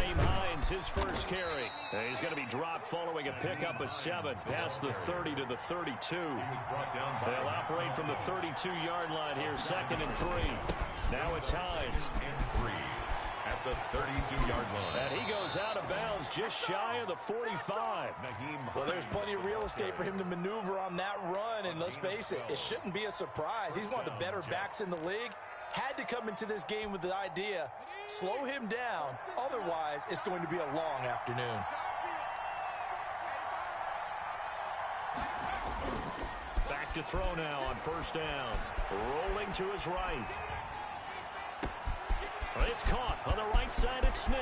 Nyheim Hines, his first carry. And he's going to be dropped following a pickup of 7 past the 30 to the 32. They'll operate from the 32-yard line here, 2nd and 3. Now it's Hines. At the 32-yard line. And he goes out of bounds just shy of the 45. Well, there's plenty of real estate for him to maneuver on that run, and let's face it, it shouldn't be a surprise. He's one of the better backs in the league. Had to come into this game with the idea, slow him down, otherwise it's going to be a long afternoon. Back to throw now on 1st down. Rolling to his right. It's caught on the right side at Smith.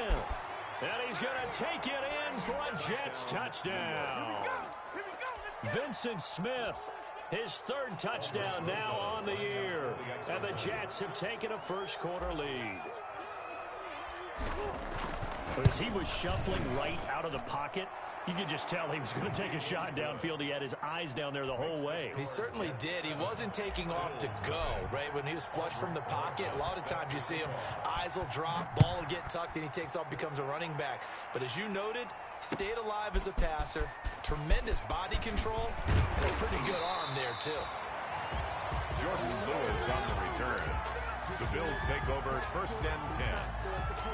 And he's going to take it in for a Jets touchdown. Vincent Smith, his 3rd touchdown now on the year. And the Jets have taken a first-quarter lead. As he was shuffling right out of the pocket, you could just tell he was going to take a shot downfield. He had his eyes down there the whole way. He certainly did. He wasn't taking off to go, right? When he was flush from the pocket, a lot of times you see him, eyes will drop, ball will get tucked, and he takes off, becomes a running back. But as you noted, stayed alive as a passer, tremendous body control, and a pretty good arm there, too. Jordan Lewis on the return. The Bills take over 1st and 10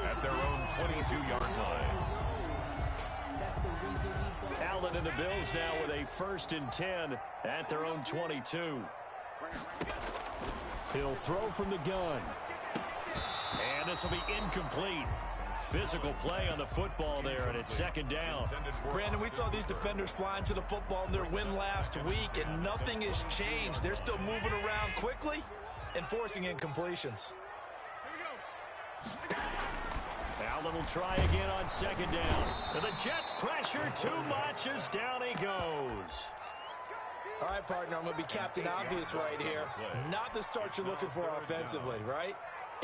at their own 22-yard line. Allen and the Bills now with a 1st and 10 at their own 22. He'll throw from the gun. And this will be incomplete. Physical play on the football there, and it's 2nd down. Brandon, we saw these defenders flying to the football in their win last week, and nothing has changed. They're still moving around quickly and forcing incompletions. Allen will try again on 2nd down. And the Jets pressure too much as down he goes. All right, partner, I'm going to be Captain Obvious right here. Not the start you're looking for offensively, right?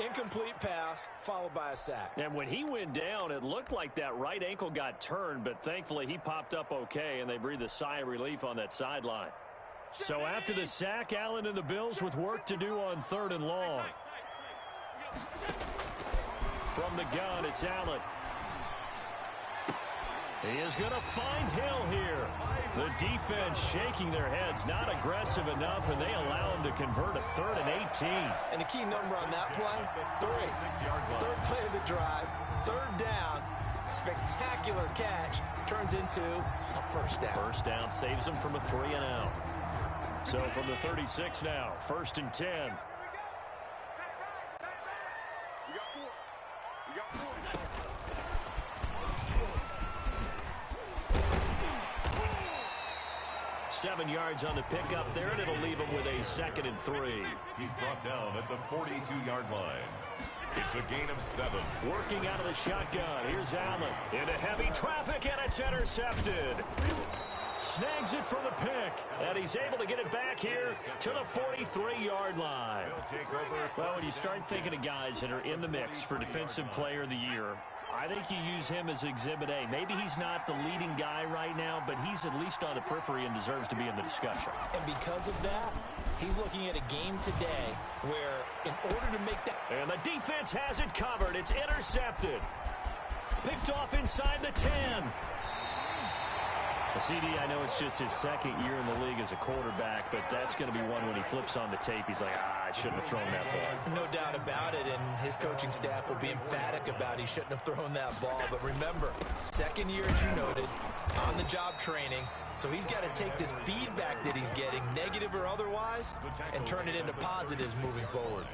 Incomplete pass, followed by a sack. And when he went down, it looked like that right ankle got turned, but thankfully he popped up okay, and they breathed a sigh of relief on that sideline. So after the sack, Allen and the Bills with work to do on 3rd and long. From the gun, it's Allen. He is going to find Hill here. The defense shaking their heads, not aggressive enough, and they allow him to convert a 3rd and 18. And the key number on that play, 3. 3rd play of the drive, 3rd down, spectacular catch, turns into a 1st down. 1st down saves him from a 3 and out. So from the 36 now, 1st and 10. Seven yards on the pickup there, and it'll leave him with a 2nd and 3. He's brought down at the 42-yard line. It's a gain of 7. Working out of the shotgun. Here's Allen into heavy traffic, and it's intercepted. Snags it for the pick, and he's able to get it back here to the 43-yard line. Well, when you start thinking of guys that are in the mix for Defensive Player of the Year, I think you use him as Exhibit A. Maybe he's not the leading guy right now, but he's at least on the periphery and deserves to be in the discussion. And because of that, he's looking at a game today where in order to make that... And the defense has it covered. It's intercepted. Picked off inside the 10. CD, I know it's just his 2nd year in the league as a quarterback, but that's going to be one when he flips on the tape. He's like, I shouldn't have thrown that ball. No doubt about it, and his coaching staff will be emphatic about he shouldn't have thrown that ball. But remember, 2nd year, as you noted, on-the-job training, so he's got to take this feedback that he's getting, negative or otherwise, and turn it into positives moving forward.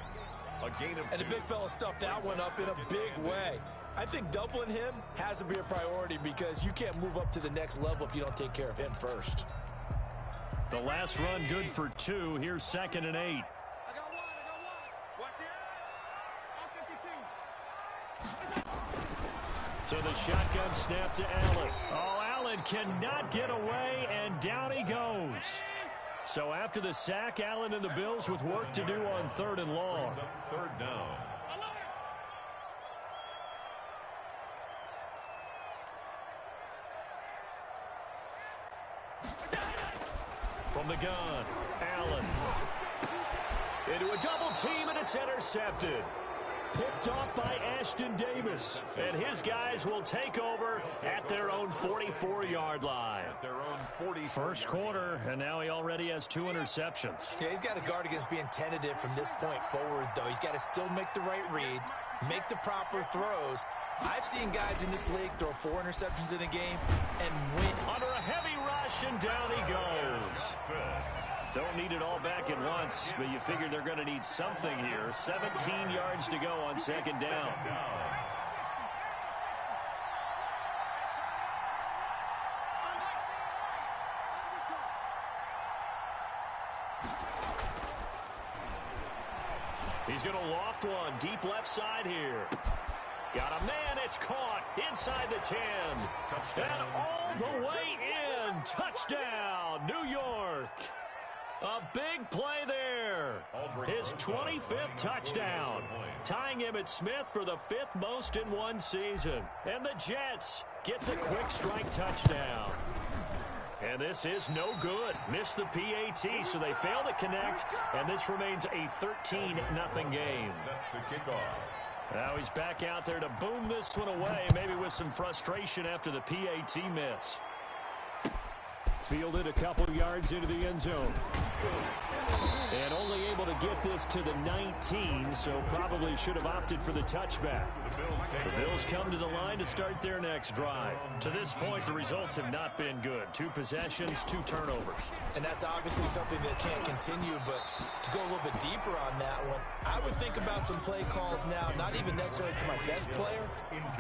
And the big fella stuffed that one up in a big way. I think doubling him has to be a priority because you can't move up to the next level if you don't take care of him first. The last run good for 2. Here's 2nd and 8. So the shotgun snap to Allen. Oh, Allen cannot get away, and down he goes. So after the sack, Allen and the Bills with work to do on 3rd and long. 3rd down. From the gun, Allen. Into a double team, and it's intercepted. Picked off by Ashton Davis. And his guys will take over at their own 44-yard line. First quarter, and now he already has 2 interceptions. Yeah, he's got to guard against being tentative from this point forward, though. He's got to still make the right reads, make the proper throws. I've seen guys in this league throw 4 interceptions in a game and win. Under a heavy rush, and down he goes. Don't need it all back at once, but you figure they're going to need something here. 17 yards to go on second down. He's going to loft one deep left side here. Got a man, it's caught inside the 10. And all the way in. Touchdown, New York. A big play there. His 25th touchdown. Tying Emmitt Smith for the 5th most in one season. And the Jets get the quick strike touchdown. And this is no good. Missed the PAT, so they fail to connect. And this remains a 13-0 game. Now he's back out there to boom this one away, maybe with some frustration after the PAT miss. Fielded a couple yards into the end zone. And only able to get this to the 19, so probably should have opted for the touchback. The Bills come to the line to start their next drive. To this point, the results have not been good. 2 possessions, 2 turnovers. And that's obviously something that can't continue, but to go a little bit deeper on that one, I would think about some play calls now, not even necessarily to my best player,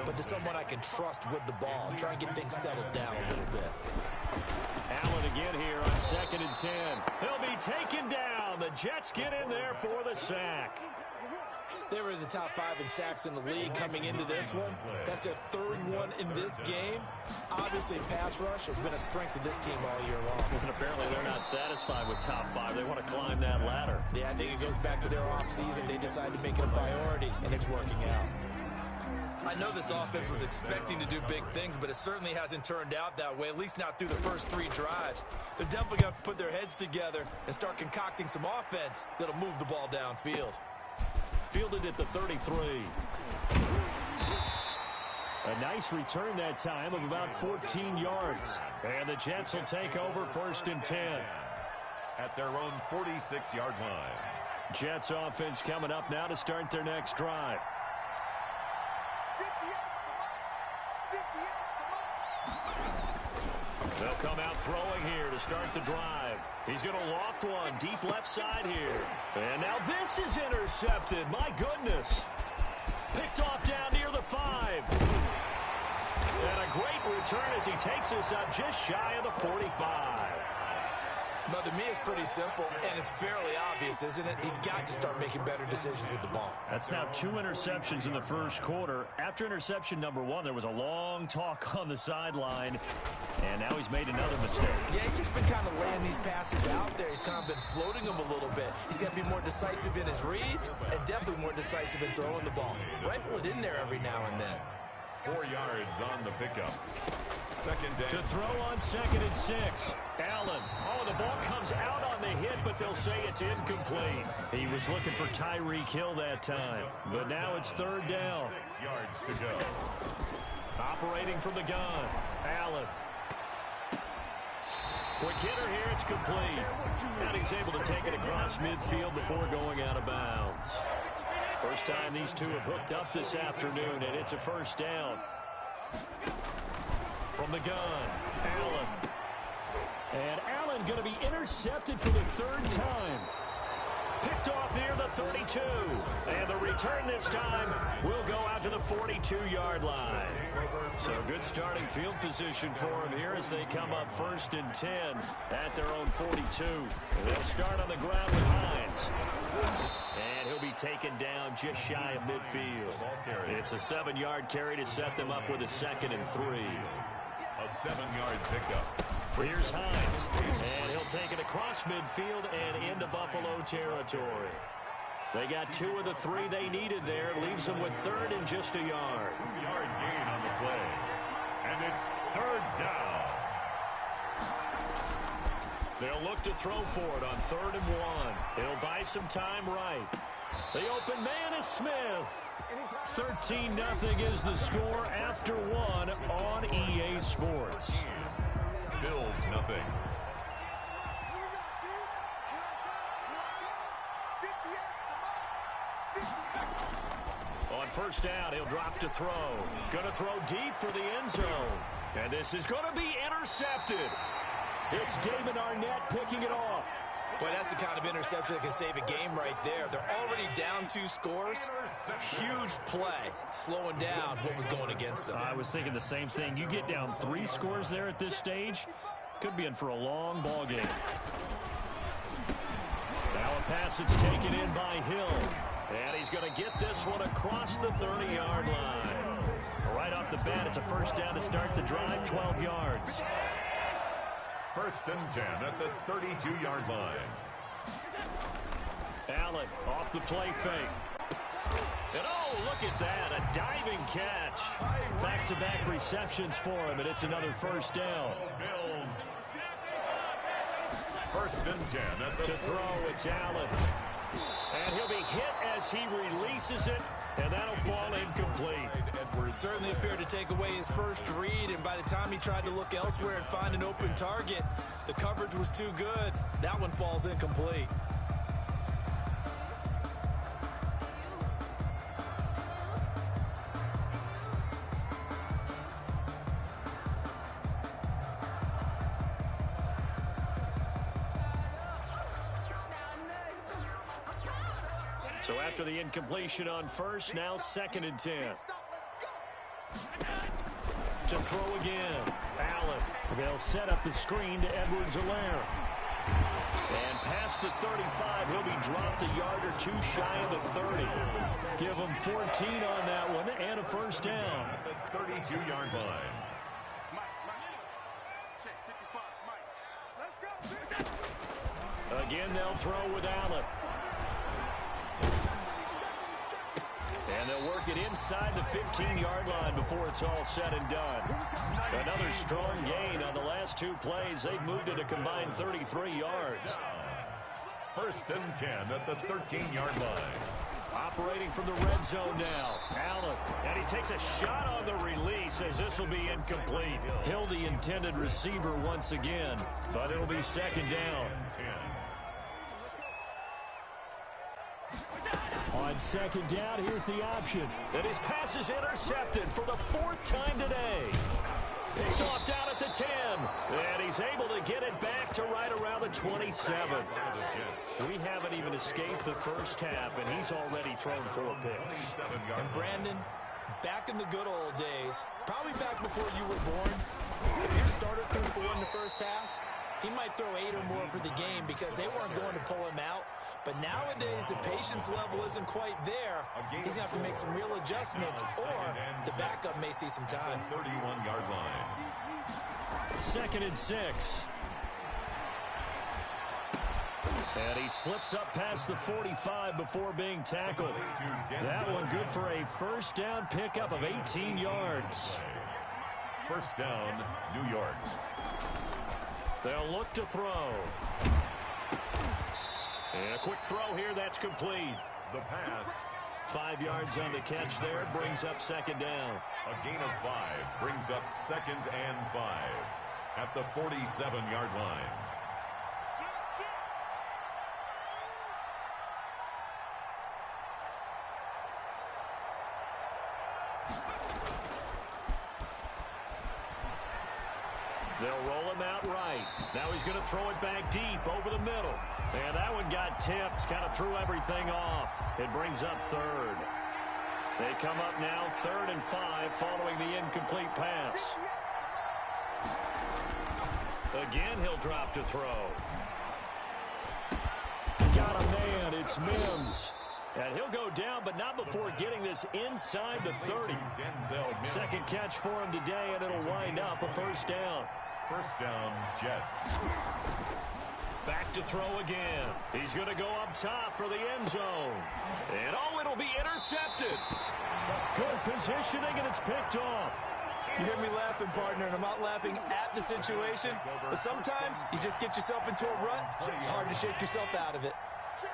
but to someone I can trust with the ball. Try and get things settled down a little bit. Allen again here on 2nd and 10. He'll be taken down. The Jets get in there for the sack. They were in the top 5 in sacks in the league coming into this one. That's their 3rd one in this game. Obviously, pass rush has been a strength of this team all year long. And apparently they're not satisfied with top 5. They want to climb that ladder. Yeah, I think it goes back to their offseason. They decided to make it a priority, and it's working out. I know this offense was expecting to do big things, but it certainly hasn't turned out that way, at least not through the first 3 drives. They're definitely going to have to put their heads together and start concocting some offense that'll move the ball downfield. Fielded at the 33. A nice return that time of about 14 yards. And the Jets will take over 1st and 10. At their own 46-yard line. Jets offense coming up now to start their next drive. They'll come out throwing here to start the drive. He's going to loft one deep left side here. And now this is intercepted. My goodness. Picked off down near the 5. And a great return as he takes us up just shy of the 45. But to me, it's pretty simple, and it's fairly obvious, isn't it? He's got to start making better decisions with the ball. That's now 2 interceptions in the first quarter. After interception number 1, there was a long talk on the sideline, and now he's made another mistake. Yeah, he's just been kind of laying these passes out there. He's kind of been floating them a little bit. He's got to be more decisive in his reads and definitely more decisive in throwing the ball. Rifle it in there every now and then. 4 yards on the pickup. Second down. To throw on 2nd and 6. Allen. Oh, the ball comes out on the hit, but they'll say it's incomplete. He was looking for Tyreek Hill that time. But now it's 3rd down. 6 yards to go. Operating from the gun. Allen. Quick hitter here, it's complete. And he's able to take it across midfield before going out of bounds. First time these two have hooked up this afternoon, and it's a 1st down. From the gun, Allen. And Allen going to be intercepted for the 3rd time. Picked off near the 32. And the return this time will go out to the 42-yard line. So good starting field position for him here as they come up 1st and 10 at their own 42. They'll start on the ground with Hines. And he'll be taken down just shy of midfield. It's a 7-yard carry to set them up with a 2nd and 3. A 7-yard pickup. Here's Hines, and he'll take it across midfield and into Buffalo territory. They got 2 of the 3 they needed there. Leaves them with 3rd and just a yard. 2-yard gain on the play. And it's 3rd down. They'll look to throw for it on 3rd and 1. It'll buy some time right. The open man is Smith. 13-0 is the score after one on EA Sports. Bills nothing. On first down, he'll drop to throw. Going to throw deep for the end zone. And this is going to be intercepted. It's David Arnett picking it off. Boy, that's the kind of interception that can save a game right there. They're already down 2 scores. Huge play, slowing down what was going against them. I was thinking the same thing. You get down 3 scores there at this stage, could be in for a long ball game. Now a pass that's taken in by Hill. And he's going to get this one across the 30-yard line. Right off the bat, it's a first down to start the drive, 12 yards. First and 10 at the 32-yard line. Allen off the play fake. And oh, look at that, a diving catch. Back-to-back receptions for him, and it's another first down. Bills. First and 10 at the to throw, it's Allen. And he'll be hit as he releases it, and that'll fall incomplete. Certainly appeared to take away his first read, and by the time he tried to look elsewhere and find an open target, the coverage was too good. That one falls incomplete. So after the incompletion on first, now second and 10. To throw again. Allen. They'll set up the screen to Edwards-Helaire. And past the 35, he'll be dropped a yard or 2 shy of the 30. Give him 14 on that one and a first down. At the 32-yard line. Again, they'll throw with Allen. And they'll work it inside the 15-yard line before it's all said and done. Another strong gain on the last 2 plays. They've moved it a combined 33 yards. First and 10 at the 13-yard line. Operating from the red zone now. Allen. And he takes a shot on the release as this will be incomplete. Hill, the intended receiver once again. But it'll be second down. On second down, here's the option. And his pass is intercepted for the 4th time today. Picked off down at the 10. And he's able to get it back to right around the 27. We haven't even escaped the first half, and he's already thrown 4 picks. And Brandon, back in the good old days, probably back before you were born, if your starter threw 4 in the first half, he might throw 8 or more for the game because they weren't going to pull him out. But nowadays, the patience level isn't quite there. He's going to have to make some real adjustments, or the backup may see some time. 31-yard line. Second and 6. And he slips up past the 45 before being tackled. That one good for a first down pickup of 18 yards. First down, New York. They'll look to throw. And a quick throw here, that's complete. The pass. 5 yards on the catch there, brings up second down. A gain of 5 brings up second and 5 at the 47-yard line. They'll roll him out right. Now he's going to throw it back deep over the middle. And that one got tipped, kind of threw everything off. It brings up third. They come up now 3rd and 5 following the incomplete pass. Again, he'll drop to throw. Got a man, it's Mims. And he'll go down, but not before getting this inside the 30. Second catch for him today, and it'll wind up a first down. First down, Jets. Back to throw again. He's going to go up top for the end zone. And oh, it'll be intercepted. Good positioning, and it's picked off. You hear me laughing, partner, and I'm not laughing at the situation. But sometimes you just get yourself into a rut. It's hard to shake yourself out of it.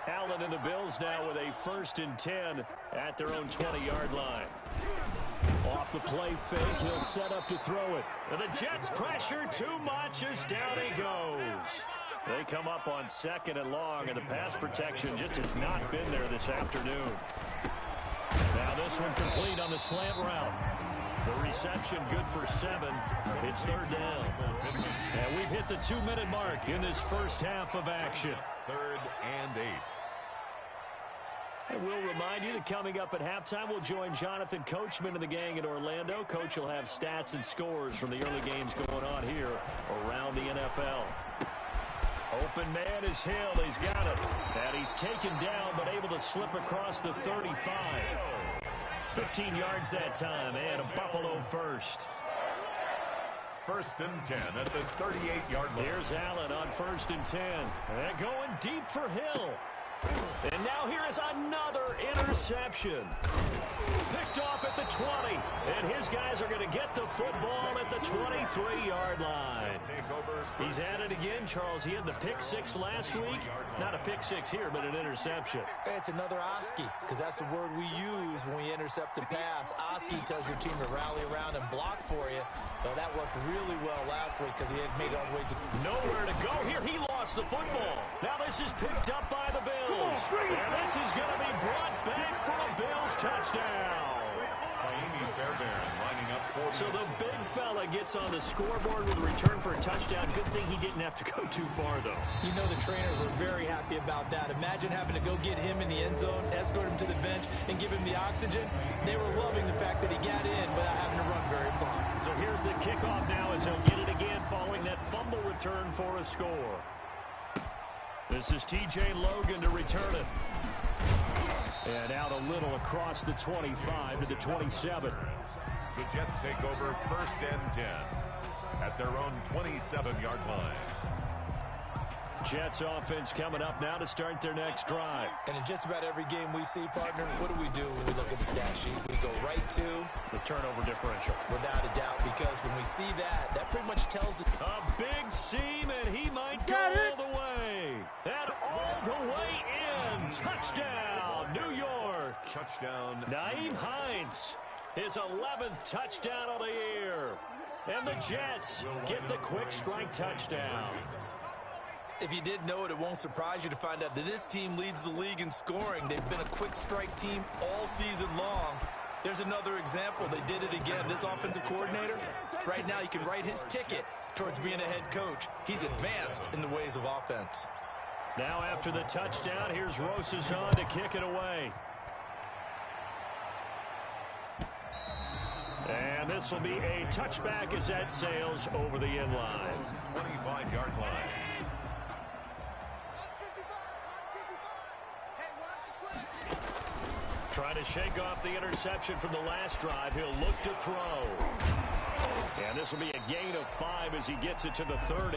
Allen and the Bills now with a 1st and 10 at their own 20-yard line. Off the play fake, he'll set up to throw it. And the Jets pressure too much as down he goes. They come up on 2nd and long, and the pass protection just has not been there this afternoon. Now this one complete on the slant route. The reception good for 7. It's 3rd down. And we've hit the 2-minute mark in this first half of action. 3rd and 8. And we'll remind you that coming up at halftime, we'll join Jonathan Coachman and the gang in Orlando. Coach will have stats and scores from the early games going on here around the NFL. Open man is Hill. He's got it. And he's taken down, but able to slip across the 35. 15 yards that time, and a Buffalo first. 1st and 10 at the 38-yard line. Here's Allen on 1st and 10. And going deep for Hill. And now here is another interception. Picked off at the 20. And his guys are going to get the football at the 23-yard line. He's at it again, Charles. He had the pick 6 last week. Not a pick 6 here, but an interception. It's another Oski, because that's the word we use when we intercept a pass. Oski tells your team to rally around and block for you. But that worked really well last week because he had made it all the way to nowhere to go here. He lost the football. Now this is picked up by the Bills. And this is going to be brought back for a Bills touchdown. So the big fella gets on the scoreboard with a return for a touchdown. Good thing he didn't have to go too far, though. You know the trainers were very happy about that. Imagine having to go get him in the end zone, escort him to the bench, and give him the oxygen. They were loving the fact that he got in without having to run very far. So here's the kickoff now as he'll get it again following that fumble return for a score. This is T.J. Logan to return it. And out a little across the 25 to the 27. The Jets take over 1st and 10 at their own 27-yard line. Jets offense coming up now to start their next drive. And in just about every game we see, partner, what do we do when we look at the stat sheet? We go right to the turnover differential. Without a doubt, because when we see that, that pretty much tells us a big seam, and he might go all the way. And all the way in. Touchdown, New York. Touchdown. Nyheim Hines, his 11th touchdown of the year. And the Jets get the quick strike touchdown. If you did know it, it won't surprise you to find out that this team leads the league in scoring. They've been a quick strike team all season long. There's another example. They did it again. This offensive coordinator, right now you can write his ticket towards being a head coach. He's advanced in the ways of offense. Now after the touchdown, here's Rosazon to kick it away. And this will be a touchback as that sails over the end line. 25-yard line. Trying to shake off the interception from the last drive. He'll look to throw. And this will be a gain of 5 as he gets it to the 30.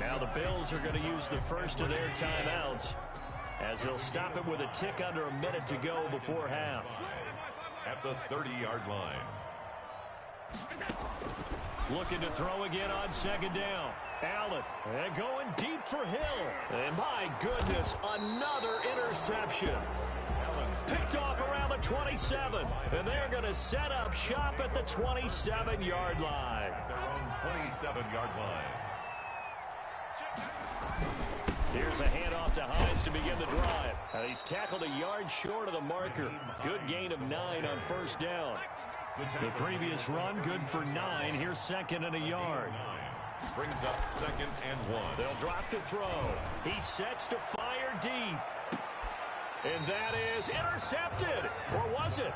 Now the Bills are going to use the first of their timeouts as they'll stop it with a tick under a minute to go before half. At the 30-yard line. Looking to throw again on 2nd down. Allen, and going deep for Hill. And my goodness, another interception. Picked off around the 27. And they're going to set up shop at the 27-yard line. At their own 27-yard line. Here's a handoff to Hines to begin the drive. He's tackled a yard short of the marker. Good gain of 9 on 1st down. The previous run, good for 9. Here's 2nd and a yard. Brings up 2nd and 1. They'll drop to throw. He sets to fire deep. And that is intercepted. Or was it?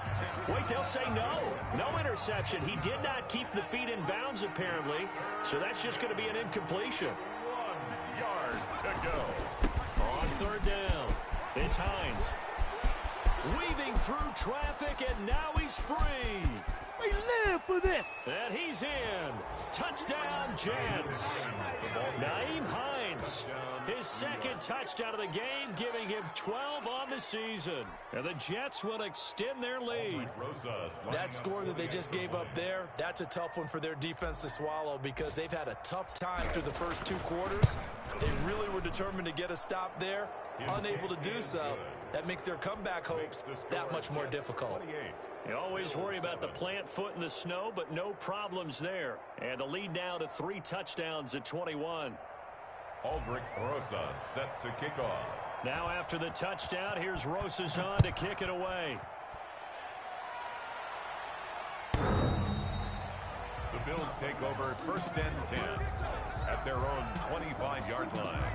Wait, they'll say no. No interception. He did not keep the feet in bounds, apparently. So that's just going to be an incompletion. 1 yard to go. On 3rd down, it's Hines. Weaving through traffic, and now he's free. We live for this. And he's in. Touchdown, Jets. Nyheim Hines, his second touchdown of the game, giving him 12 on the season. And the Jets will extend their lead. That score that they just gave up there, that's a tough one for their defense to swallow because they've had a tough time through the first 2 quarters. They really were determined to get a stop there, unable to do so. That makes their comeback hopes that much more difficult. You always worry about the plant foot in the snow, but no problems there. And the lead now to 3 touchdowns at 21. Aldrich Rosas set to kick off. Now after the touchdown, here's Rosas on to kick it away. The Bills take over first and 10 at their own 25-yard line.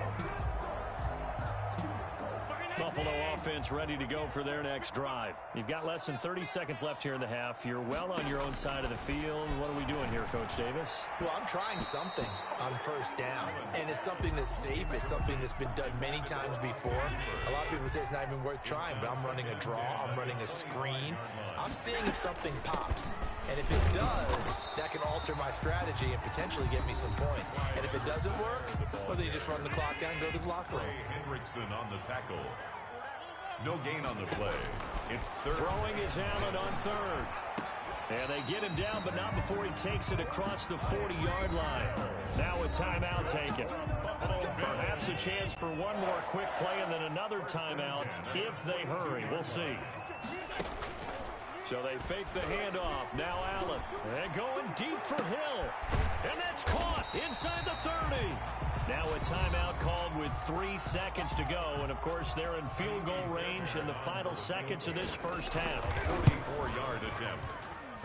Buffalo offense ready to go for their next drive. You've got less than 30 seconds left here in the half. You're well on your own side of the field. What are we doing here, Coach Davis? Well, I'm trying something on first down, and it's something that's safe. It's something that's been done many times before. A lot of people say it's not even worth trying, but I'm running a draw. I'm running a screen. I'm seeing if something pops. And if it does, that can alter my strategy and potentially get me some points. And if it doesn't work, well, then you just run the clock down and go to the locker room. Hendrickson on the tackle. No gain on the play. It's third. Throwing is Allen on third. And they get him down, but not before he takes it across the 40-yard line. Now a timeout taken. Perhaps a chance for one more quick play and then another timeout if they hurry. We'll see. So they fake the handoff. Now Allen. And going deep for Hill. And that's caught inside the 30. Now a timeout called with 3 seconds to go. And, of course, they're in field goal range in the final seconds of this first half. 44-yard attempt.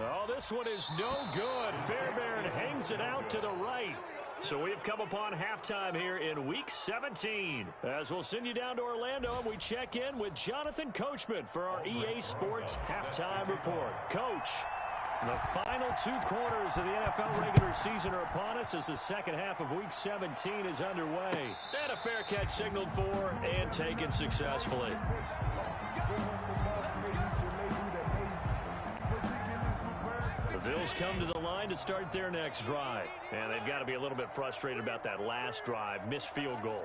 Oh, this one is no good. Fairbairn hangs it out to the right. So we've come upon halftime here in Week 17. As we'll send you down to Orlando, and we check in with Jonathan Coachman for our EA Sports Halftime Report. Coach, the final 2 quarters of the NFL regular season are upon us as the second half of Week 17 is underway. And a fair catch signaled for and taken successfully. The Bills come to the line to start their next drive. And they've got to be a little bit frustrated about that last drive, missed field goal.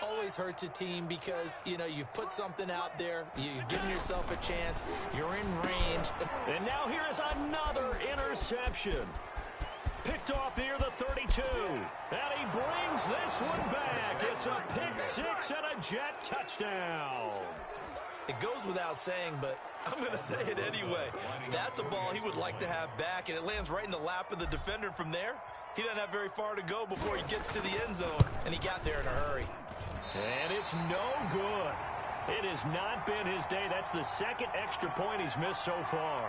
Always hurts a team because, you know, you've put something out there, you've given yourself a chance, you're in range. And now here is another interception. Picked off near the 32. And he brings this one back. It's a pick 6 and a Jet touchdown. It goes without saying, but I'm going to say it anyway. That's a ball he would like to have back, and it lands right in the lap of the defender from there. He doesn't have very far to go before he gets to the end zone, and he got there in a hurry. And it's no good. It has not been his day. That's the second extra point he's missed so far.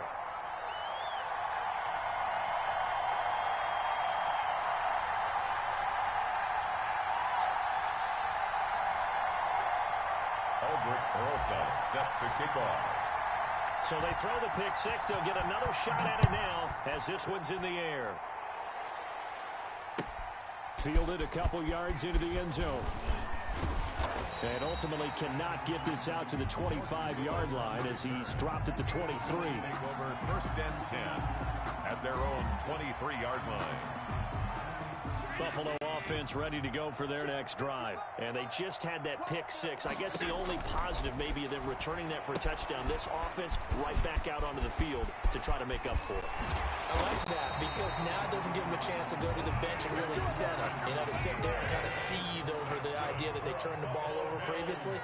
Set to kick off. So they throw the pick 6. They'll get another shot at it now as this one's in the air. Fielded a couple yards into the end zone. And ultimately cannot get this out to the 25-yard line as he's dropped at the 23. Take over first and 10 at their own 23-yard line. Buffalo offense ready to go for their next drive. And they just had that pick 6. I guess the only positive maybe of them returning that for a touchdown. This offense right back out onto the field to try to make up for it. I like that because now it doesn't give them a chance to go to the bench and really set them. You know, to sit there and kind of seethe over the idea that they turned the ball over previously.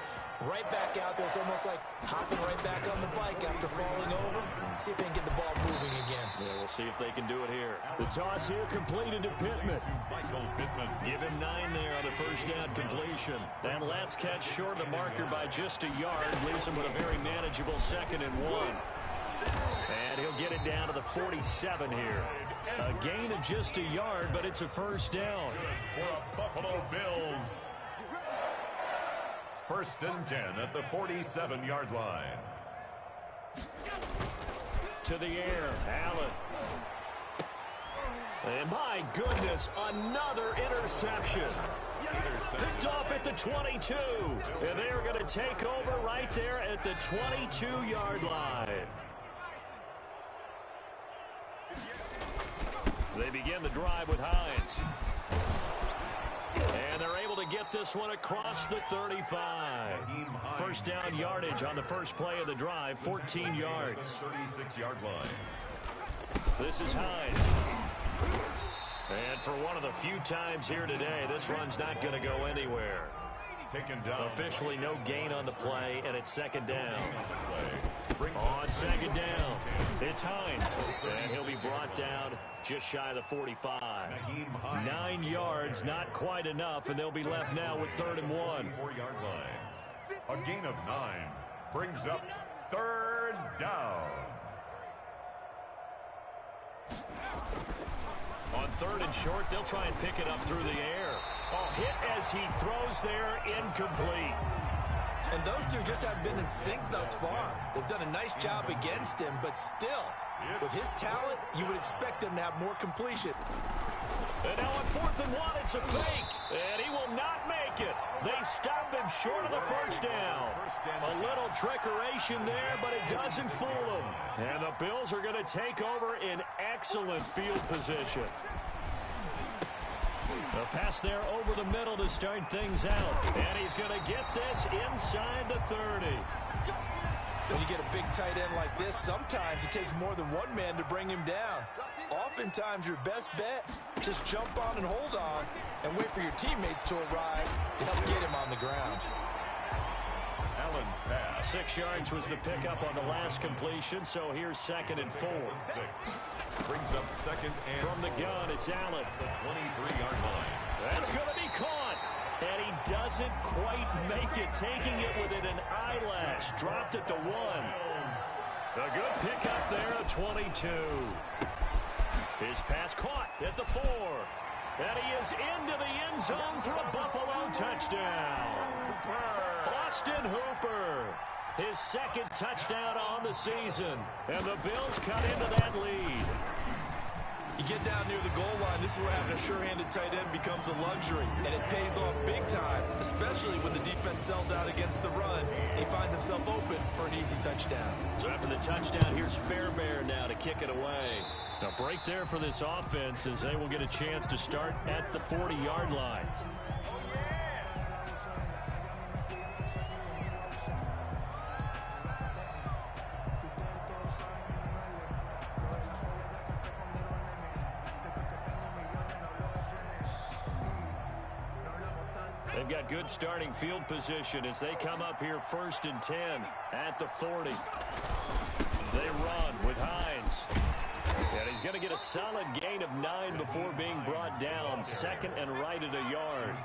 Right back out there. It's almost like hopping right back on the bike after falling over. See if they can get the ball moving again. Yeah, we'll see if they can do it here. The toss here completed to Pittman. Give him 9 there on the first down completion. That last catch short of the marker by just a yard leaves him with a very manageable 2nd and 1. And he'll get it down to the 47 here. A gain of just a yard, but it's a first down. For Buffalo Bills. First and 10 at the 47-yard line. To the air, Allen. And my goodness, another interception. Picked off at the 22. And they are going to take over right there at the 22-yard line. They begin the drive with Hines. And they're able to get this one across the 35. First down yardage on the first play of the drive, 14 yards. 36-yard line. This is Hines. And for one of the few times here today, this run's not going to go anywhere. Taken down. Officially no gain on the play, and it's second down. On second down, it's Hines. And he'll be brought down just shy of the 45. 9 yards, not quite enough, and they'll be left now with 3rd and 1. 4-yard line. A gain of 9 brings up 3rd down. On 3rd and short, they'll try and pick it up through the air. Oh, hit as he throws there, incomplete. And those two just haven't been in sync thus far. They've done a nice job against him, but still, with his talent, you would expect them to have more completion. And now on 4th and 1, it's a fake. And he will not make it. They stop him short of the first down. A little trickeration there, but it doesn't fool them. And the Bills are going to take over in excellent field position. The pass there over the middle to start things out. And he's going to get this inside the 30. When you get a big tight end like this, sometimes it takes more than one man to bring him down. Oftentimes, your best bet, just jump on and hold on and wait for your teammates to arrive to help get him on the ground. Allen's pass. 6 yards was the pickup on the last completion, so here's 2nd and 4. 6. Brings up 2nd and from the gun, it's Allen. The 23-yard line. That's going to be caught. And he doesn't quite make it, taking it within an eyelash. Dropped at the 1. A good pickup there at 22. His pass caught at the 4. And he is into the end zone for a Buffalo touchdown. Austin Hooper, his 2nd touchdown on the season. And the Bills cut into that lead. You get down near the goal line, this is where having a sure-handed tight end becomes a luxury. And it pays off big time, especially when the defense sells out against the run. They find themselves open for an easy touchdown. So after the touchdown, here's Fairbairn now to kick it away. A break there for this offense as they will get a chance to start at the 40-yard line. They've got good starting field position as they come up here 1st and 10 at the 40. They run with Hines. And he's going to get a solid gain of 9 before being brought down. 2nd and right at a yard.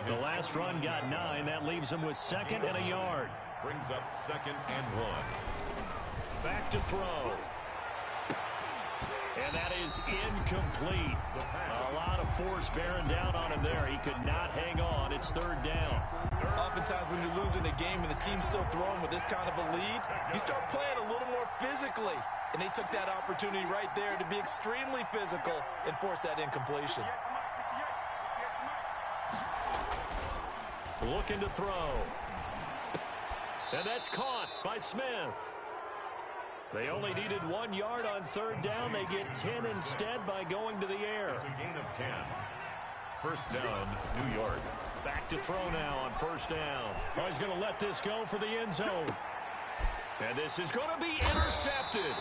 The last run got 9. That leaves him with 2nd and a yard. Brings up 2nd and 1. Back to throw. And that is incomplete. A lot of force bearing down on him there. He could not hang on. It's 3rd down. Oftentimes when you're losing a game and the team's still throwing with this kind of a lead, you start playing a little more physically. And they took that opportunity right there to be extremely physical and force that incompletion. Looking to throw. And that's caught by Smith. They only needed 1 yard on 3rd down. They get 10 instead by going to the air. It's a gain of 10. First down, New York. Back to throw now on 1st down. Oh, he's going to let this go for the end zone. And this is going to be intercepted.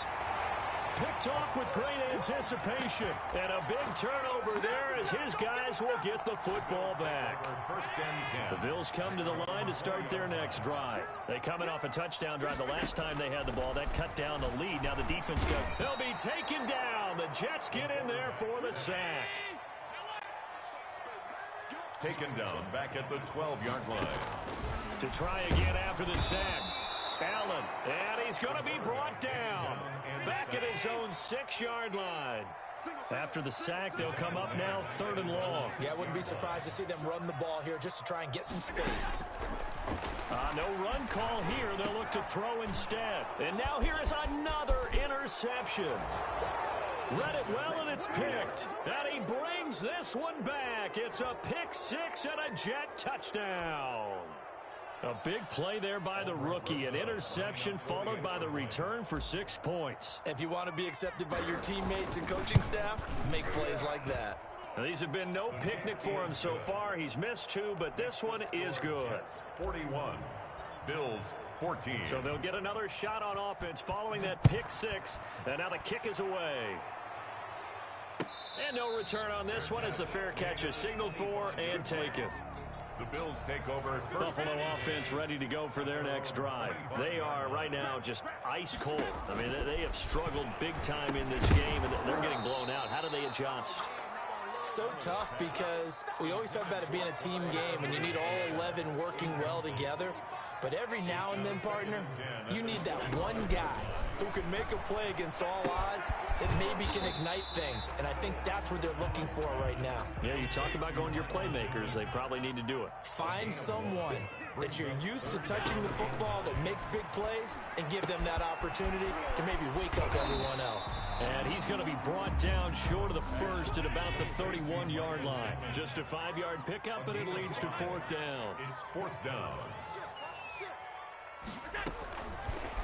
Picked off with great anticipation. And a big turnover there as his guys will get the football back. First and 10. The Bills come to the line to start their next drive. They coming off a touchdown drive the last time they had the ball. That cut down the lead. Now the defense goes. They'll be taken down. The Jets get in there for the sack. Taken down back at the 12-yard line. To try again after the sack. Allen, and he's going to be brought down. Back at his own 6-yard line. After the sack, they'll come up now 3rd and long. Yeah, I wouldn't be surprised to see them run the ball here just to try and get some space. No run call here. They'll look to throw instead. And now here is another interception. Read it well, and it's picked. And he brings this one back. It's a pick 6 and a Jet touchdown. A big play there by the rookie. An interception followed by the return for 6 points. If you want to be accepted by your teammates and coaching staff, make plays like that. Now, these have been no picnic for him so far. He's missed 2, but this one is good. 41. Bills 14. So they'll get another shot on offense following that pick 6. And now the kick is away. And no return on this one as the fair catch is signaled for and taken. The Bills take over first. Buffalo offense ready to go for their next drive. They are right now just ice cold. I mean, they have struggled big time in this game, and they're getting blown out. How do they adjust? So tough because we always talk about it being a team game, and you need all 11 working well together. But every now and then, partner, you need that one guy who can make a play against all odds that maybe can ignite things. And I think that's what they're looking for right now. Yeah, you talk about going to your playmakers. They probably need to do it. Find someone that you're used to touching the football that makes big plays and give them that opportunity to maybe wake up everyone else. And he's going to be brought down short of the first at about the 31-yard line. Just a 5-yard pickup, and it leads to 4th down. It's 4th down.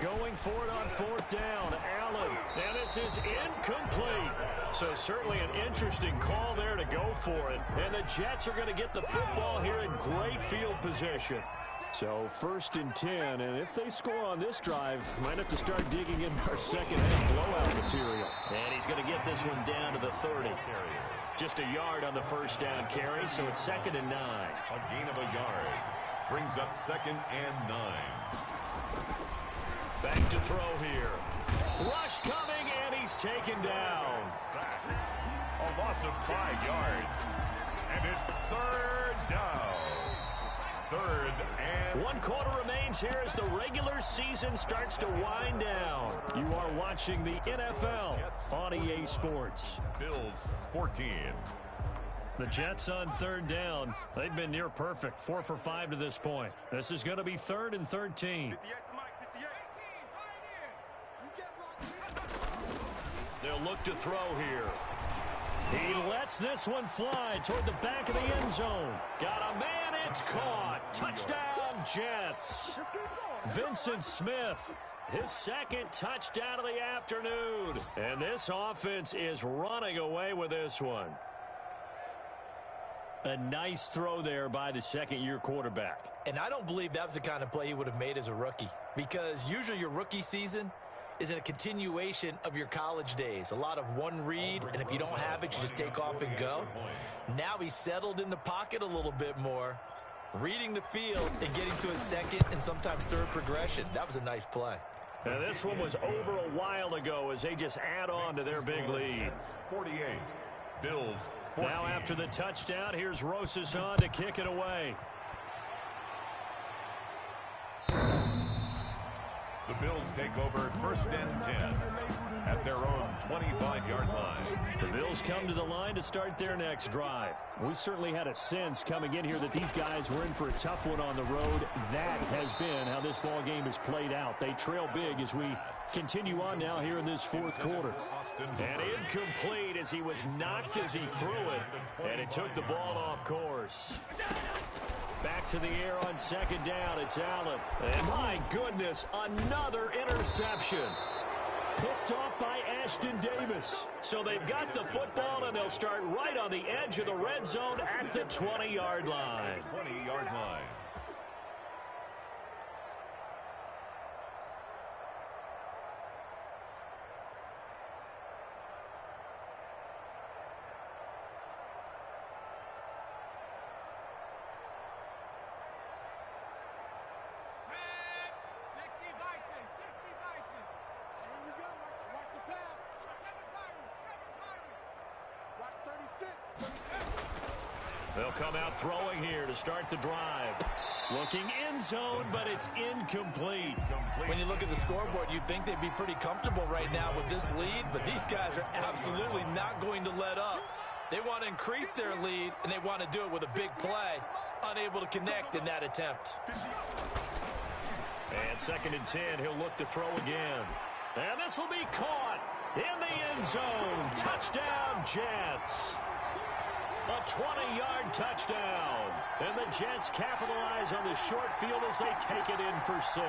Going for it on 4th down, Allen. And this is incomplete. So certainly an interesting call there to go for it. And the Jets are going to get the football here in great field position. So 1st and 10, and if they score on this drive, might have to start digging in our second-half blowout material. And he's going to get this one down to the 30. Just a yard on the 1st down carry, so it's 2nd and 9. A gain of a yard brings up 2nd and 9. Back to throw here. Rush coming, and he's taken down. A loss of 5 yards. And it's 3rd down. 3rd and... 1 quarter remains here as the regular season starts to wind down. You are watching the NFL on EA Sports. Bills 14. The Jets on 3rd down. They've been near perfect. 4 for 5 to this point. This is going to be 3rd and 13. They'll look to throw here. He lets this one fly toward the back of the end zone. Got a man, it's caught. Touchdown, Jets. Vincent Smith, his 2nd touchdown of the afternoon. And this offense is running away with this one. A nice throw there by the 2nd-year quarterback. And I don't believe that was the kind of play he would have made as a rookie, because usually your rookie season is a continuation of your college days. A lot of one read, and if you don't have it, you just take off and go. Now he's settled in the pocket a little bit more, reading the field and getting to his 2nd and sometimes 3rd progression. That was a nice play. And this one was over a while ago as they just add on to their big lead. 48. Bills 14. Now after the touchdown, here's Rosas on to kick it away. The Bills take over 1st and 10 at their own 25-yard line. The Bills come to the line to start their next drive. We certainly had a sense coming in here that these guys were in for a tough one on the road. That has been how this ball game has played out. They trail big as we continue on now here in this 4th quarter. And incomplete as he was knocked as he threw it, and it took the ball off course. Back to the air on 2nd down. It's Allen. And my goodness, another interception. Picked off by Ashton Davis. So they've got the football, and they'll start right on the edge of the red zone at the 20-yard line. 20-yard line. They'll come out throwing here to start the drive. Looking end zone, but it's incomplete. When you look at the scoreboard, you'd think they'd be pretty comfortable right now with this lead, but these guys are absolutely not going to let up. They want to increase their lead, and they want to do it with a big play. Unable to connect in that attempt. And 2nd and 10, he'll look to throw again. And this will be caught in the end zone. Touchdown, Jets. A 20-yard touchdown. And the Jets capitalize on the short field as they take it in for 6.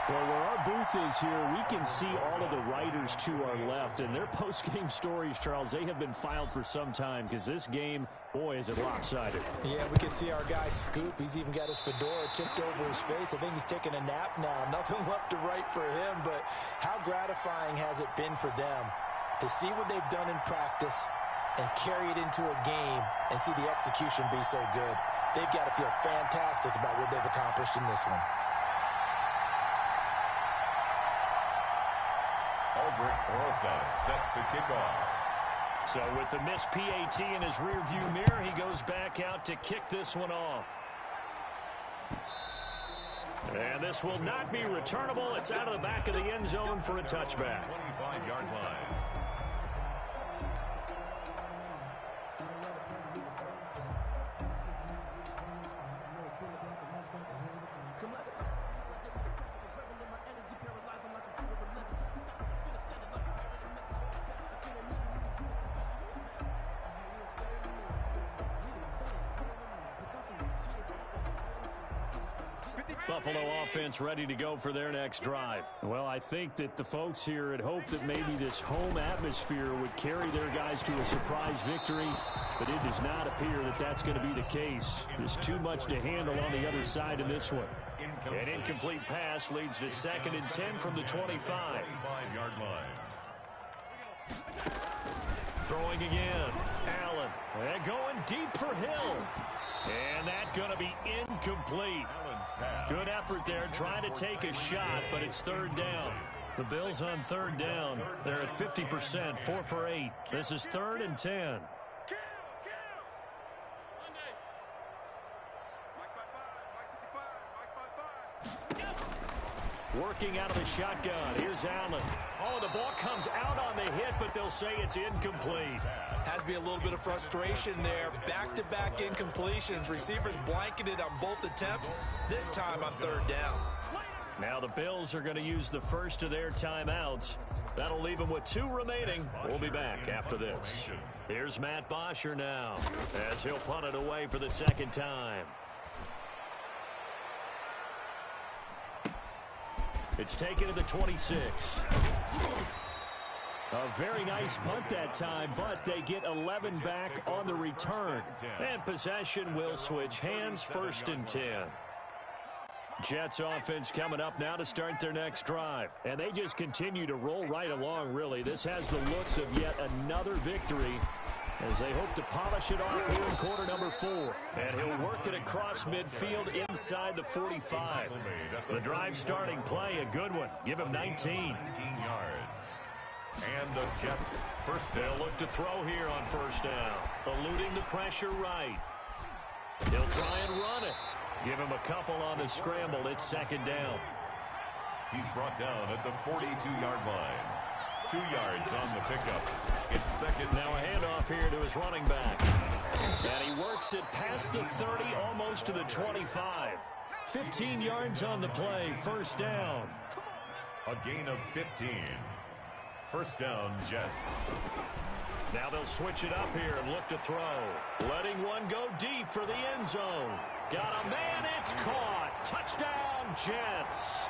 Well, where our booth is here, we can see all of the writers to our left, and their post-game stories, Charles, they have been filed for some time because this game, boy, is it lopsided. Yeah, we can see our guy Scoop. He's even got his fedora tipped over his face. I think he's taking a nap now. Nothing left to write for him, but how gratifying has it been for them to see what they've done in practice and carry it into a game and see the execution be so good. They've got to feel fantastic about what they've accomplished in this one. Albert Rosa set to kick off. So with the missed PAT in his rearview mirror, he goes back out to kick this one off. And this will not be returnable. It's out of the back of the end zone for a touchback. 25-yard line. Buffalo offense ready to go for their next drive. Well, I think that the folks here had hoped that maybe this home atmosphere would carry their guys to a surprise victory, but it does not appear that that's going to be the case. There's too much to handle on the other side in this one. An incomplete pass leads to 2nd and 10 from the 25. 25-yard line. Throwing again. Allen. And going deep for Hill. And that's going to be incomplete. Good effort there, trying to take a shot, but it's 3rd down. The Bills on 3rd down. They're at 50%, 4 for 8. This is 3rd and 10. Working out of the shotgun. Here's Allen. Oh, the ball comes out on the hit, but they'll say it's incomplete. Has to be a little bit of frustration there. Back-to-back incompletions. Receivers blanketed on both attempts, this time on 3rd down. Now the Bills are going to use the first of their timeouts. That'll leave them with 2 remaining. We'll be back after this. Here's Matt Bosher now, as he'll punt it away for the 2nd time. It's taken to the 26. A very nice punt that time, but they get 11 back on the return. And possession will switch hands, 1st and 10. Jets offense coming up now to start their next drive. And they just continue to roll right along, really. This has the looks of yet another victory as they hope to polish it off here in quarter number 4. And he'll work it across midfield inside the 45. The drive starting play, a good one. Give him 19. 19 yards. And the Jets first down. They'll look to throw here on 1st down. Eluding the pressure right. He'll try and run it. Give him a couple on the scramble. It's 2nd down. He's brought down at the 42-yard line. 2 yards on the pickup. It's 2nd. Now a handoff here to his running back. And he works it past the 30, almost to the 25. 15 yards on the play. 1st down. A gain of 15. 1st down, Jets. Now they'll switch it up here and look to throw. Letting one go deep for the end zone. Got a man, it's caught. Touchdown, Jets.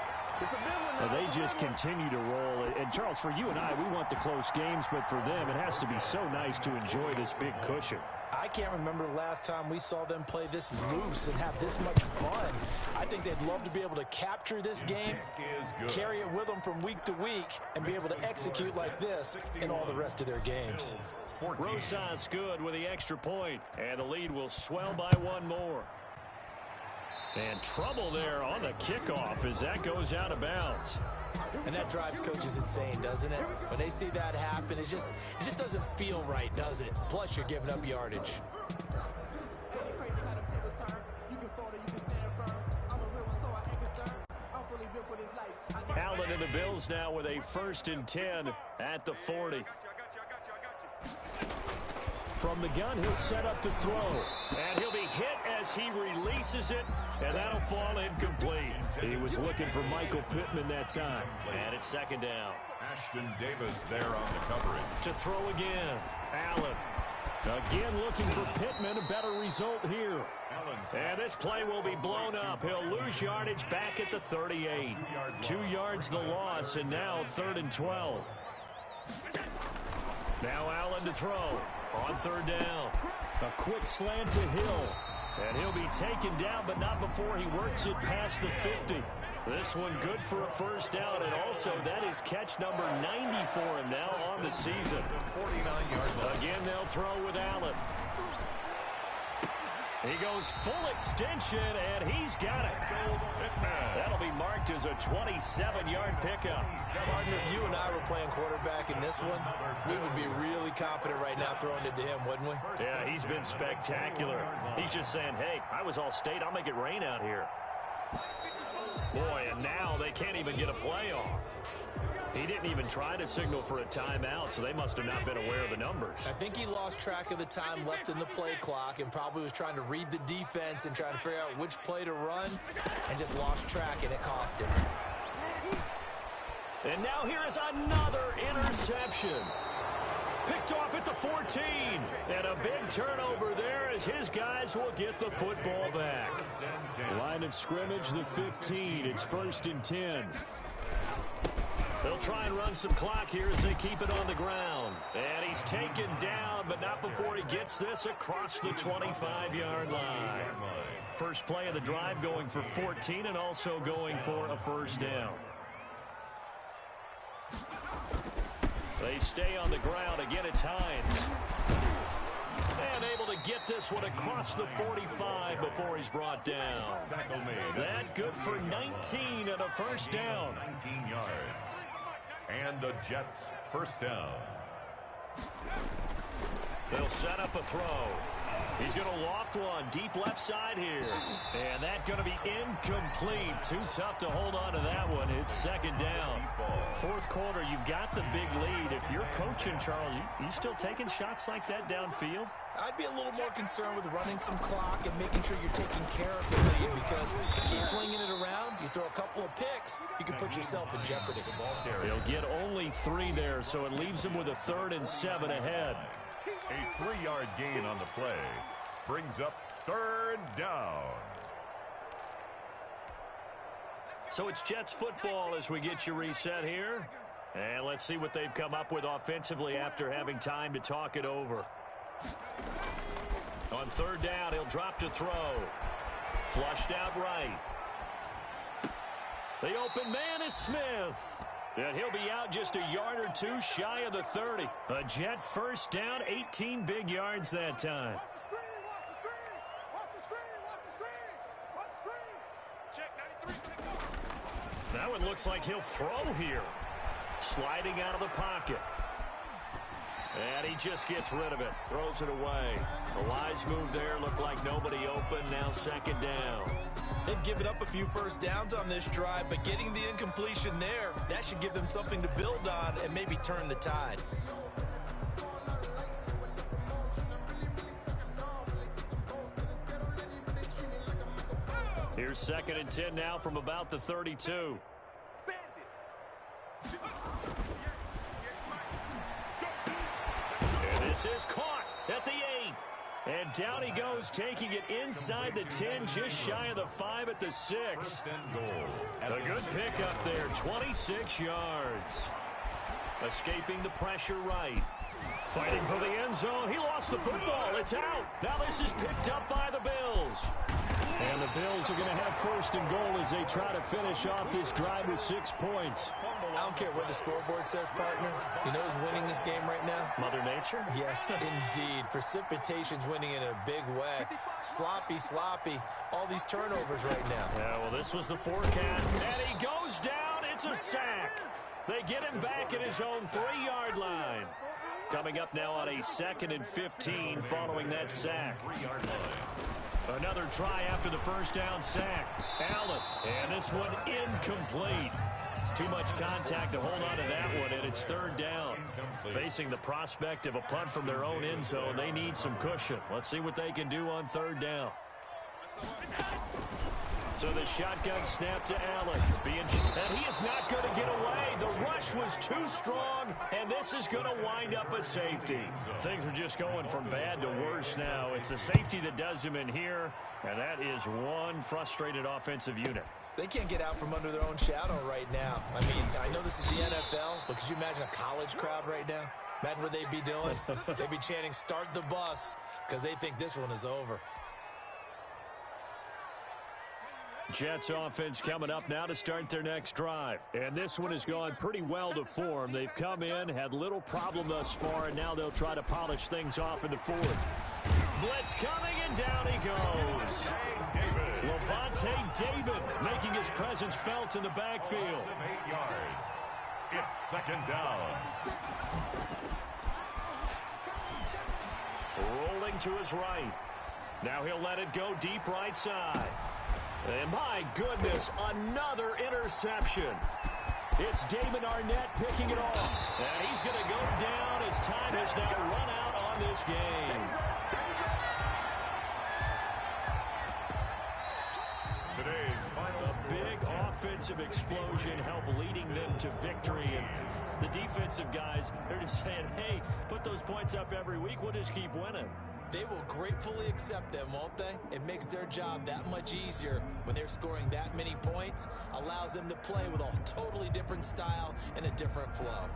Well, they just continue to roll. And, Charles, for you and I, we want the close games, but for them, it has to be so nice to enjoy this big cushion. I can't remember the last time we saw them play this loose and have this much fun. I think they'd love to be able to capture this game, carry it with them from week to week, and be able to execute like this in all the rest of their games. Rosas good with the extra point, and the lead will swell by 1 more. And trouble there on the kickoff as that goes out of bounds. And that drives coaches insane, doesn't it? When they see that happen, it just doesn't feel right, does it? Plus, you're giving up yardage. Allen and the Bills now with a 1st and 10 at the 40. From the gun, he'll set up to throw. And he'll be hit as he releases it, and that'll fall incomplete. He was looking for Michael Pittman that time. And it's 2nd down. Ashton Davis there on the coverage. To throw again. Allen. Again, looking for Pittman, a better result here. And this play will be blown up. He'll lose yardage back at the 38. 2 yards the loss, and now 3rd and 12. Now Allen to throw on 3rd down. A quick slant to Hill. And he'll be taken down, but not before he works it past the 50. This one good for a 1st down, and also that is catch number 90 for him now on the season. 49-yard line. Again, they'll throw with Allen. He goes full extension, and he's got it. That'll be marked as a 27-yard pickup. Partner, if you and I were playing quarterback in this one, we would be really confident right now throwing it to him, wouldn't we? Yeah, he's been spectacular. He's just saying, hey, I was all state. I'll make it rain out here. Boy, and now they can't even get a play off. He didn't even try to signal for a timeout, so they must have not been aware of the numbers. I think he lost track of the time left in the play clock and probably was trying to read the defense and trying to figure out which play to run and just lost track, and it cost him. And now here is another interception. Picked off at the 14. And a big turnover there as his guys will get the football back. Line of scrimmage, the 15. It's 1st and 10. They'll try and run some clock here as they keep it on the ground. And he's taken down, but not before he gets this across the 25-yard line. First play of the drive going for 14 and also going for a 1st down. They stay on the ground. Again, it's Hines. And able to get this one across the 45 before he's brought down. That good for 19 and a 1st down. 19 yards. And the Jets 1st down. They'll set up a throw. He's going to loft one deep left side here. And that's going to be incomplete. Too tough to hold on to that one. It's 2nd down. 4th quarter, you've got the big lead. If you're coaching, Charles, you still taking shots like that downfield? I'd be a little more concerned with running some clock and making sure you're taking care of the lead, because if you keep flinging it around, you throw a couple of picks, you can put yourself in jeopardy. He'll get only 3 there, so it leaves him with a 3rd and 7 ahead. A 3-yard gain on the play brings up 3rd down. So it's Jets football as we get you reset here. And let's see what they've come up with offensively after having time to talk it over. On 3rd down, he'll drop to throw. Flushed out right. The open man is Smith. And he'll be out just a yard or 2 shy of the 30. A Jet 1st down, 18 big yards that time. That one looks like he'll throw here. Sliding out of the pocket. And he just gets rid of it. Throws it away. A wise move there. Looked like nobody open. Now 2nd down. They've given up a few 1st downs on this drive, but getting the incompletion there, that should give them something to build on and maybe turn the tide. Here's 2nd and 10 now from about the 32. And this is caught at the 8. And down he goes, taking it inside the 10, just shy of the 5 at the 6. A good pickup there, 26 yards. Escaping the pressure right. Fighting for the end zone. He lost the football. It's out. Now this is picked up by the Bills. And the Bills are going to have 1st and goal as they try to finish off this drive with 6 points. I don't care what the scoreboard says, partner. You know who's winning this game right now? Mother Nature? Yes, indeed. Precipitation's winning in a big way. Sloppy. All these turnovers right now. Yeah, well, this was the forecast. And he goes down. It's a sack. They get him back at his own 3-yard line. Coming up now on a 2nd and 15 following that sack. Another try after the 1st down sack. Allen, and this one incomplete. Too much contact to hold on to that one, and it's 3rd down. Facing the prospect of a punt from their own end zone, they need some cushion. Let's see what they can do on 3rd down. So the shotgun snap to Allen. And he is not going to get away. The rush was is too strong, and this is going to wind up a safety. Things are just going from bad to worse now. It's a safety that does him in here, and that is one frustrated offensive unit. They can't get out from under their own shadow right now. I mean, I know this is the NFL, but could you imagine a college crowd right now? Imagine what they'd be doing. They'd be chanting, "Start the bus," because they think this one is over. Jets offense coming up now to start their next drive. And this one has gone pretty well to form. They've come in, had little problem thus far, and now they'll try to polish things off in the fourth. Blitz coming, and down he goes. Levante David making his presence felt in the backfield. 8 yards. It's second down. Rolling to his right. Now he'll let it go deep right side. And my goodness, another interception. It's Damon Arnett picking it off. And he's going to go down. His time has now run out on this game. Today's final. A big offensive explosion helped leading them to victory. And the defensive guys, they're just saying, hey, put those points up every week. We'll just keep winning. They will gratefully accept them, won't they? It makes their job that much easier when they're scoring that many points. Allows them to play with a totally different style and a different flow.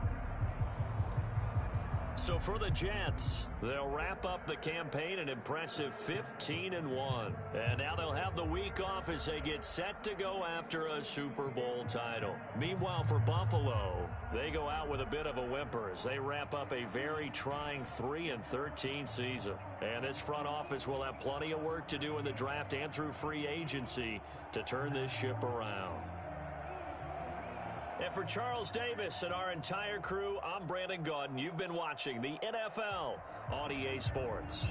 So for the Jets, they'll wrap up the campaign an impressive 15-1. And now they'll have the week off as they get set to go after a Super Bowl title. Meanwhile, for Buffalo, they go out with a bit of a whimper as they wrap up a very trying 3-13 season. And this front office will have plenty of work to do in the draft and through free agency to turn this ship around. And for Charles Davis and our entire crew, I'm Brandon Gaudin. You've been watching the NFL on EA Sports.